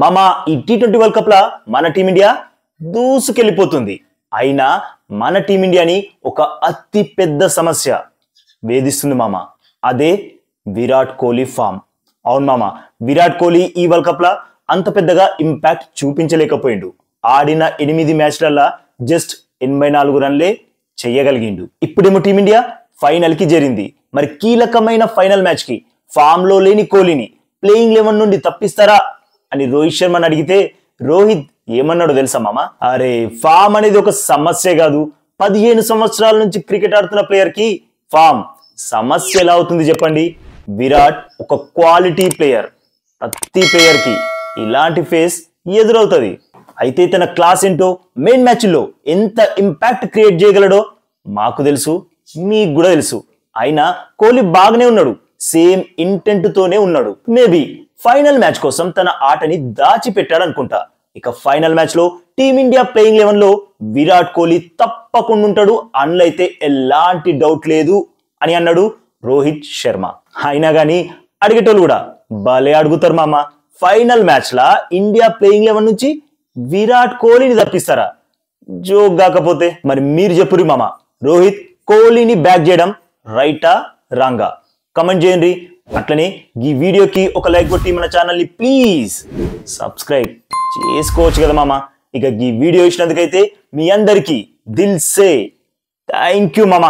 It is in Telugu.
మామా ఈ టీ20 వరల్డ్ కప్ లా మన టీమిండియా దూసుకెళ్లిపోతుంది. అయినా మన టీమిండియాని ఒక అతి పెద్ద సమస్య వేధిస్తుంది మామ. అదే విరాట్ కోహ్లీ ఫామ్. అవును మామ, విరాట్ కోహ్లీ ఈ వరల్డ్ కప్ లా అంత పెద్దగా ఇంపాక్ట్ చూపించలేకపోయిండు. ఆడిన 8 మ్యాచ్లల్లా జస్ట్ 84 రన్లే చెయ్యగలిగిండు. ఇప్పుడేమో టీమిండియా ఫైనల్ కి చేరింది. మరి కీలకమైన ఫైనల్ మ్యాచ్ కి ఫామ్ లో లేని కోహ్లీని ప్లేయింగ్ 11 నుండి తప్పిస్తారా అని రోహిత్ శర్మని అడిగితే రోహిత్ ఏమన్నాడో తెలుసా మామ? అరే, ఫామ్ అనేది ఒక సమస్య కాదు. 15 సంవత్సరాల నుంచి క్రికెట్ ఆడుతున్న ప్లేయర్ కి ఫామ్ సమస్య ఎలా అవుతుంది చెప్పండి? విరాట్ ఒక క్వాలిటీ ప్లేయర్. ప్రతి ప్లేయర్ కి ఇలాంటి ఫేస్ ఎదురవుతుంది. అయితే తన క్లాస్ ఏంటో, మెయిన్ మ్యాచ్ లో ఎంత ఇంపాక్ట్ క్రియేట్ చేయగలడో మాకు తెలుసు, మీకు కూడా తెలుసు. అయినా కోహ్లీ బాగానే ఉన్నాడు, సేమ్ ఇంటెంట్ తోనే ఉన్నాడు. మేబీ ఫైనల్ మ్యాచ్ కోసం తన ఆటని దాచిపెట్టాడనుకుంటా. ఇక ఫైనల్ మ్యాచ్ లో టీమిండియా ప్లేయింగ్ 11 లో విరాట్ కోహ్లీ తప్పకుండా ఉంటాడు, అందులో అయితే ఎలాంటి డౌట్ లేదు అని అన్నాడు రోహిత్ శర్మ. అయినా గానీ అడిగేటోళ్ళు కూడా భలే అడుగుతారు మామ. ఫైనల్ మ్యాచ్ లా ఇండియా ప్లేయింగ్ 11 నుంచి విరాట్ కోహ్లీని తప్పిస్తారా? జోక్ కాకపోతే మరి మీరు చెప్పురి మామ, రోహిత్ కోహ్లీని బ్యాక్ చేయడం రైటా రాంగా? కమెంట్ చేయండి. అట్లనే ఈ వీడియోకి ఒక లైక్ కొట్టి మన ఛానల్ని ప్లీజ్ సబ్స్క్రైబ్ చేసుకోవచ్చు కదా మామ. ఇక ఈ వీడియో ఇచ్చినందుకైతే మీ అందరికీ దిల్ సే థ్యాంక్ యూ మామ.